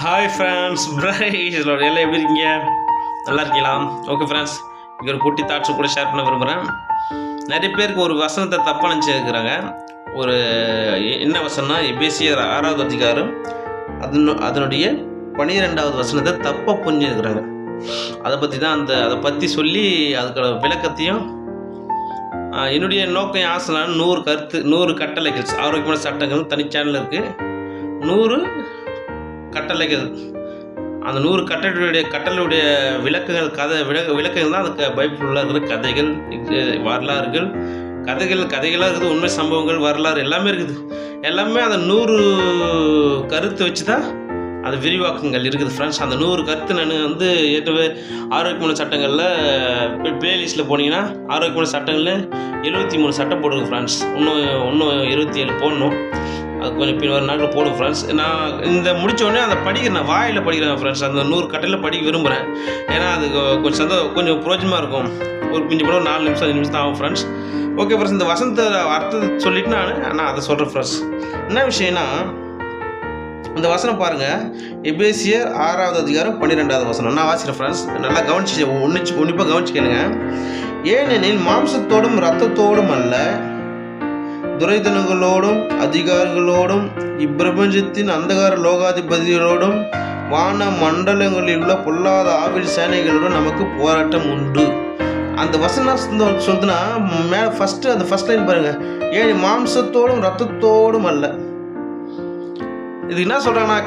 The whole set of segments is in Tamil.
ஹாய் ஃப்ரெண்ட்ஸ், எல்லாம் எப்படி இருக்கீங்க? நல்லா இருக்கீங்களா? ஓகே ஃப்ரெண்ட்ஸ், இங்கே ஒரு குட்டி தாட்ஸு கூட ஷேர் பண்ண விரும்புகிறேன். நிறைய பேருக்கு ஒரு வசனத்தை தப்பாக நினச்சிருக்கிறாங்க. ஒரு என்ன வசனம்னா எபேசியர் 6வது அதிகாரம் அதனுடைய 12வது வசனத்தை தப்பாக புரிஞ்சுருக்கிறாங்க. அதை பற்றி சொல்லி அதுக்கான விளக்கத்தையும் என்னுடைய நோக்கம் ஆசைலாம் 100 கட்டளைகள் ஆரோக்கியமான சட்டங்கள் தனி சேனல் இருக்குது. 100 கட்டளைகள், அந்த 100 கட்டளையுடைய விளக்கங்கள் விளக்கங்கள் தான் அதுக்கு பைபிளில் இருக்கிற கதைகள், வரலாறுகள், கதைகளாக இருக்குது. உண்மை சம்பவங்கள், வரலாறு எல்லாமே இருக்குது. எல்லாமே அந்த 100 கருத்து வச்சு தான் அது விரிவாக்கங்கள் இருக்குது ஃப்ரெண்ட்ஸ். அந்த 100 கருத்து நான் ஏற்கனவே ஆரோக்கியமான சட்டங்களில் பிளேலிஸ்ட்டில் போனீங்கன்னா ஆரோக்கியமான சட்டங்களில் 73 சட்டம் போடுங்க ஃப்ரெண்ட்ஸ். இன்னும் 27 போடணும். அது கொஞ்சம் பின்வரும் நாட்கள் போடும் ஃப்ரெண்ட்ஸ். நான் இந்த முடித்தோடனே அதை படிக்கிறேன், நான் வாயில் படிக்கிறேன் ஃப்ரெண்ட்ஸ். அந்த 100 கட்டளையில் படிக்க விரும்புகிறேன். ஏன்னா அது கொஞ்சம் பிரோஜனமாக இருக்கும். ஒரு பிஞ்சு கூட 4 நிமிஷம் 5 நிமிஷம் தான் ஆகும் ஃப்ரெண்ட்ஸ். ஓகே ஃப்ரெண்ட்ஸ், இந்த வசனத்தை அர்த்தத்தை சொல்லிவிட்டு நான் அதை சொல்கிறேன் ஃப்ரெண்ட்ஸ். என்ன விஷயம்னா, இந்த வசனம் பாருங்கள், எபேசியர் 6வது அதிகாரம் 12வது வசனம். நான் வாசிக்கிறேன் ஃப்ரெண்ட்ஸ். நல்லா உன்னிப்பாக கவனிச்சுக்கணுங்க. ஏனெனில் மாம்சத்தோடும் இரத்தத்தோடும் அல்ல, துரைதனங்களோடும் அதிகாரிகளோடும் இப்பிரபஞ்சத்தின் அந்தகார லோகாதிபதிகளோடும் வான மண்டலங்களில் உள்ள பொல்லாத ஆவில் சேனைகளோடும் நமக்கு போராட்டம் உண்டு. அந்த வசனம் சொல்லுதுன்னா அந்த ஃபர்ஸ்ட் லைன் பாருங்க, ஏன் மாம்சத்தோடும் ரத்தத்தோடும் அல்ல. இது என்ன சொல்கிறாங்கன்னா,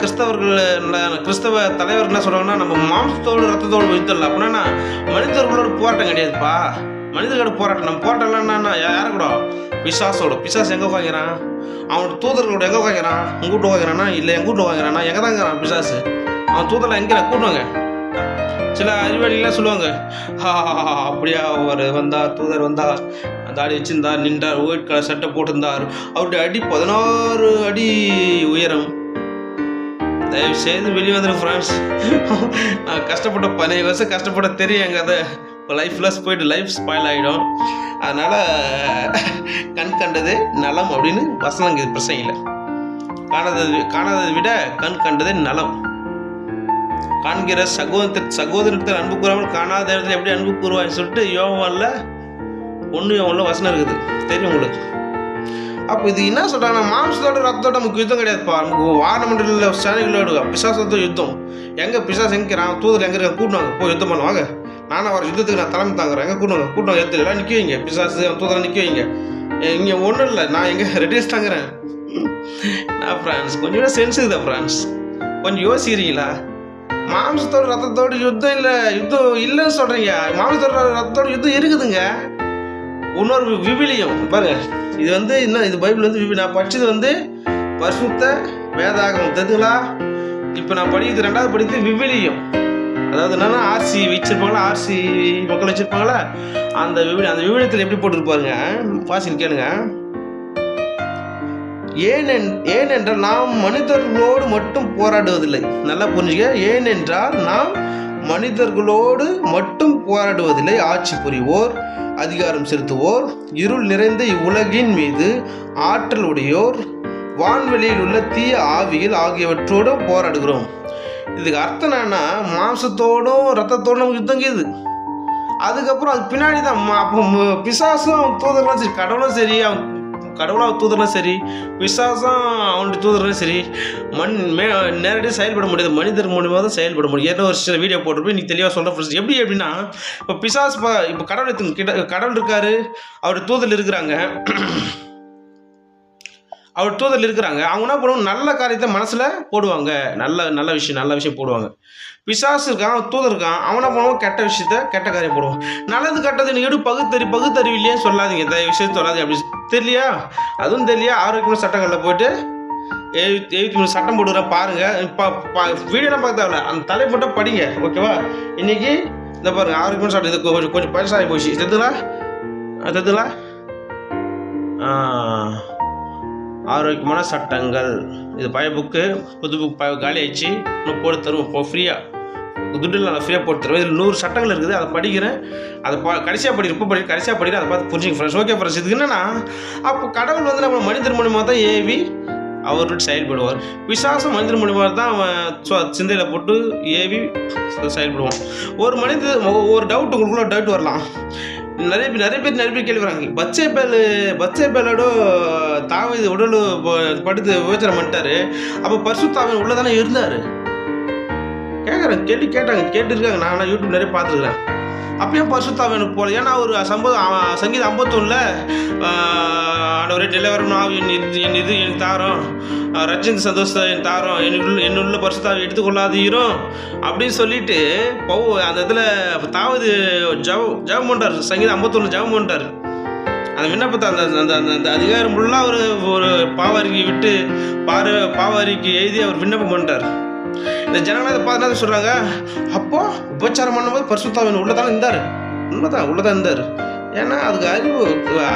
கிறிஸ்தவ தலைவர்கள் என்ன சொல்கிறாங்கன்னா, நம்ம மாம்சத்தோடு ரத்தத்தோடு யுத்தம் அப்படின்னா மனிதர்களோட போராட்டம் கிடையாதுப்பா. மனிதர்களோட போராட்டம், நம்ம போராட்டம் இல்லைன்னா யாரை கூட? பிசாசு எங்கே உட்காங்கிறான்? அவனோட தூதர்களோட எங்கே உட்காங்கிறான்? உங்கூட்டு உட்காங்கிறானா? இல்லை எங்கூட்டு உட்காங்கிறானா? எங்கே தாங்கிறான் பிசாசு? அவன் தூதரில் எங்கே கூட்டுவாங்க? சில அறிவாளிகளாம் சொல்லுவாங்க, அப்படியா தூதர் வந்தார், தாடி வச்சிருந்தார், நின்றார், ஒயிட் கலர் சட்டை போட்டிருந்தார், அவருடைய அடி 16 அடி உயரம். தயவு செய்து வெளியே வந்துடும் ஃப்ரெண்ட்ஸ். நான் கஷ்டப்பட்ட 15 வருஷம் கஷ்டப்பட தெரியும் எங்கள் அதை லைஃப்லெஸ் போயிட்டு லைஃப் ஸ்பாயில் ஆகிடும். அதனால் கண் கண்டது நலம் அப்படின்னு வசனம் இது பிரசையில். காணாததை விட கண் கண்டது நலம். காண்கிற சகோதரத்தில் அன்பு கூறாமல் காணாத இடத்துல எப்படி அன்பு கூறுவான்னு சொல்லிட்டு யோவானில் 1 வசனம் இருக்குது, தெரியும் உங்களுக்கு. அப்போ இது என்ன சொல்கிறாங்கன்னா, மாம்சத்தோட ரத்தத்தோட நமக்கு யுத்தம் கிடையாதுப்பா. நமக்கு வானமண்டலில் சேனைகளோடு பிசாசத்தோட யுத்தம். எங்கே பிசாசு எங்கிறான்? தூதர் எங்கே இருக்காங்க? கூட்டினாங்க, போய் யுத்தம் பண்ணுவாங்க. நானும் அவர் யுத்தத்துக்கு நான் தலைமை தாங்குறேன். எங்கே கூட்டினாங்க எல்லாம் நிற்க வைங்க, பிசாசு தூதரெல்லாம் நிற்க வைங்க. இங்கே ஒன்றும் இல்லை, நான் எங்கே ரெடியூஸ் தாங்குறேன். நான் ஃப்ரான்ஸ் கொஞ்சம் சென்ஸ் இருக்குதா ஃப்ரான்ஸ்? கொஞ்சம் யோசிக்கிறீங்களா? மாம்சத்தோட ரத்தத்தோடு யுத்தம் இல்லைன்னு சொல்கிறீங்க. மாம்சத்தோட ரத்தத்தோட யுத்தம் இருக்குதுங்க. இன்னொரு விவிலியம் பாருங்க, இது இன்னும் இது பைபிள் நான் படித்தது பரிசுத்த வேதாகமம் தெரியுங்களா? இப்போ நான் படிக்கிறது 2வது படிக்கிறது விவிலியம். அதாவது என்னன்னா ஆர்சி வச்சிருப்பாங்களா, ஆர்சி மக்கள் வச்சிருப்பாங்களா, அந்த விவிலியத்தில் எப்படி போட்டுருப்பாருங்க, வாசின்னு கேளுங்க. ஏனென்றால் நாம் மனிதர்களோடு மட்டும் போராடுவதில்லை. நல்லா புரிஞ்சுக்க. ஏனென்றால் நாம் மனிதர்களோடு மட்டும் போராடுவதில்லை, ஆட்சி புரிவோர், அதிகாரம் செலுத்துவோர், இருள் நிறைந்த இவ்வுலகின் மீது ஆற்றல் உடையோர், வான்வெளியில் உள்ள தீய ஆவிகள் ஆகியவற்றோடும் போராடுகிறோம். இதுக்கு அர்த்தம் என்னன்னா, மாம்சத்தோடும் ரத்தத்தோடும் நமக்கு யுத்தம் கேது. அதுக்கப்புறம் அது பின்னாடி தான் அப்போ பிசாசும் தூதரெலாம் சரி, கடவுளும் சரி, கடவுளாக தூதரெலாம் சரி, பிசாசும் அவனுடைய தூதரெலாம் சரி, நேரடியாக செயல்பட முடியாது, மனிதர் மூலியமாக தான் செயல்பட முடியும். ஏதோ ஒரு சில வீடியோ போட்டுருப்போம், நீ தெளிவாக சொல்கிறேன். எப்படின்னா, இப்போ பிசாசு இப்போ கடவுள் இருக்காரு, அவருடைய தூதர் இருக்கிறாங்க, அவங்க என்ன பண்ணுவாங்க? நல்ல காரியத்தை மனசில் போடுவாங்க, நல்ல விஷயம் போடுவாங்க. பிசாசு இருக்கான், அவன் தூதர் இருக்கான், அவனை பண்ணுவான் கெட்ட காரியம் போடுவான். நல்லது கெட்டது நீ பகுத்தறிவு இல்லையே சொல்லாதீங்க, இந்த விஷயத்தை சொல்லாதீங்க. அப்படி தெரியலையா? அதுவும் தெரியலையா? ஆரோக்கியமான சட்டங்களில் போய்ட்டு 73 சட்டம் போடுறேன் பாருங்கள். இப்போ வீடியோலாம் பார்க்க தேவையில்ல, அந்த தலை மட்டும் படிங்க, ஓகேவா? இன்றைக்கி இந்த பாருங்கள், ஆரோக்கியமான சட்டம். இது கொஞ்சம் பழசாகி போச்சு, தெரிஞ்சுங்களா? ஆரோக்கியமான சட்டங்கள், இது பழைய புக்கு, புது புக் காலி ஆயிடுச்சு. இன்னும் போட்டு தருவோம், இப்போ ஃப்ரீயாக துட்டில் நான் ஃப்ரீயாக போட்டு தருவேன். இதில் 100 சட்டங்கள் இருக்குது, அதை படிக்கிறேன். அதை கடைசியாக அதை பார்த்து புரிஞ்சுங்க ஃப்ரெண்ட்ஸ். ஓகே ஃப்ரெண்ட்ஸ், இதுக்கு என்னென்னா, அப்போ கடவுள் நம்ம மனிதர் மூலியமாக தான் ஏவி அவர் செயல்படுவார். பிசாசும் மனிதன் மூலியமாக தான் அவன் சிந்தையில் போட்டு ஏவி செயல்படுவான். ஒரு மனிதன் ஒரு டவுட் உங்களுக்குள்ள டவுட் வரலாம். நிறைய பேர் கேள்விறாங்க. பத்சேபேலோட தாவீது உடல் படுத்து விபச்சாரம் பண்ணிட்டாரு. அப்போ பரிசுத்த ஆவியானவர் உள்ள தானே இருந்தார் கேட்குறேன். கேட்டுருக்காங்க. நான் யூடியூப் நிறைய பார்த்துருக்குறேன். அப்பயும் பரிசுத்த ஆவியானவர் போல. ஏன்னா ஒரு சங்கீதம் 51 ஆண்டவரே டெலிவரணும் ஆவி என் இது எனக்கு தாரோம், ரட்சிந்த சந்தோஷத்தை என் தாரோம், என்னுள்ள பரிசுத்த ஆவி எடுத்துக்கொள்ளாதீரும் அப்படின்னு சொல்லிட்டு அந்த இடத்துல தாவீது ஜெபம் பண்ணுறாரு. சங்கீதம் 51 ஜெபம் பண்ணிட்டார். அந்த விண்ணப்பத்தை அந்த அதிகாரம் ஃபுல்லாக ஒரு பாவறிக்கை விட்டு பாவறிக்கை எழுதி அவர் விண்ணப்பம் பண்ணிட்டார். இந்த ஜனங்களை பார்த்து என்ன சொல்கிறாங்க, அப்போது உபச்சாரம் பண்ணும்போது பரிசுத்த ஆவியானவர் உள்ளதான் இருந்தார். உள்ளதான் இருந்தார். ஏன்னா அதுக்கு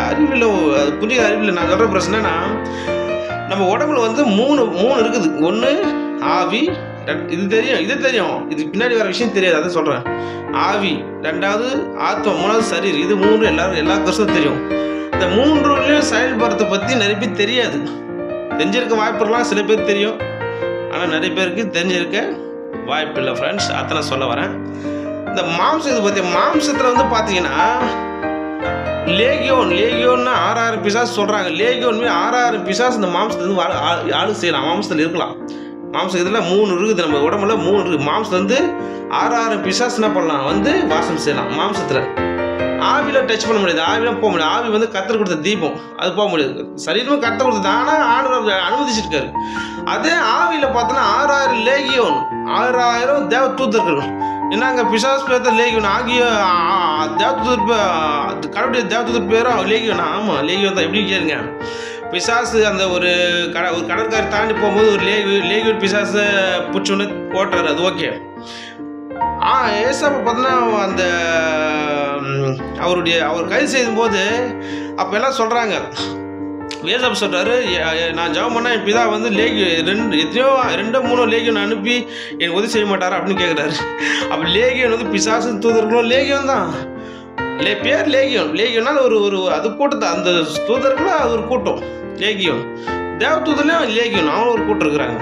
அறிவில் அது புதிய அறிவில் நான் சொல்கிற பிரச்சனைனா, நம்ம உடம்புல வந்து மூணு இருக்குது. ஒன்று ஆவி, இது தெரியும். இது பின்னாடி வர விஷயம் தெரியாது, அதை சொல்கிறேன். ஆவி, ரெண்டாவது ஆத்மா, மூணாவது சரீரம். இது மூன்று எல்லா கஷ்டம் தெரியும். இந்த மூன்றுலையும் செயல்படுறதை பற்றி நிறைய பேர் தெரியாது. தெரிஞ்சிருக்க வாய்ப்பு இருக்கலாம், சில பேர் தெரியும். ஆனால் நிறைய பேருக்கு தெரிஞ்சிருக்க வாய்ப்பு இல்லை ஃப்ரெண்ட்ஸ். அத்தனை சொல்ல வரேன். இந்த மாம்சத்தை பற்றி, மாம்சத்தில் வந்து பார்த்தீங்கன்னா லேகியோன்னா 6000 பிசாசு சொல்கிறாங்க. லேகியோன் 6000 பிசாசு இந்த மாம்சத்தை வந்து ஆளு செய்யலாம். மாம்சத்தில் இருக்கலாம். மாம்சம் இதில் 3 இருக்குது. நம்ம உடம்புல 3 இருக்குது. மாம்சத்தில் வந்து 6000 பிசாசு என்ன பண்ணலாம், வந்து வாசம் செய்யலாம் மாம்சத்தில். ஆவியில் டச் பண்ண முடியாது, ஆவிலாம் போக முடியாது. ஆவி வந்து கர்த்தர் கொடுத்த தீபம், அது போக முடியாது. சரீரமும் கர்த்தர் கொடுத்தது, ஆனால் ஆண்டவர் அனுமதிச்சிருக்காரு. அதே ஆவியில் பார்த்தோன்னா 6000 லேகியோன், 6000 தேவ தூதர்கள். என்னங்க பிசாசு பேர்த்த லேகியோன் ஆகிய கடவுளுடைய தேவதூதர் பேரும் லேகியோன். ஆமாம், லேகியோன் தான். எப்படி கேளுங்க, பிசாசு அந்த ஒரு கடற்கரை தாண்டி போகும்போது ஒரு லேகியோன் பிசாசை பிடிச்சோன்னு ஓட்டுறாரு, அது ஓகே. ஏசாப்பை பார்த்தோன்னா அந்த அவர் கைது செய்யும்போது அப்போ எல்லாம் சொல்கிறாங்க, வேதம் சொல்கிறாரு, நான் ஜெபம் பண்ணால் என் பிதா வந்து எத்தனையோ 2-3 லேகியோன் அனுப்பி எனக்கு உதவி செய்ய மாட்டார் அப்படின்னு கேட்குறாரு. அப்போ லேகியோன் வந்து பிசாசு தூதர்களும் லேகியோன் தான். பேர் லேகியோன்னா ஒரு அது கூட்டத்தை, அந்த தூதர்களும் அது ஒரு கூட்டம் லேகியோன். தேவ தூதர்லையும் லேகியோன் அவங்களும் ஒரு கூட்டம் இருக்கிறாங்க.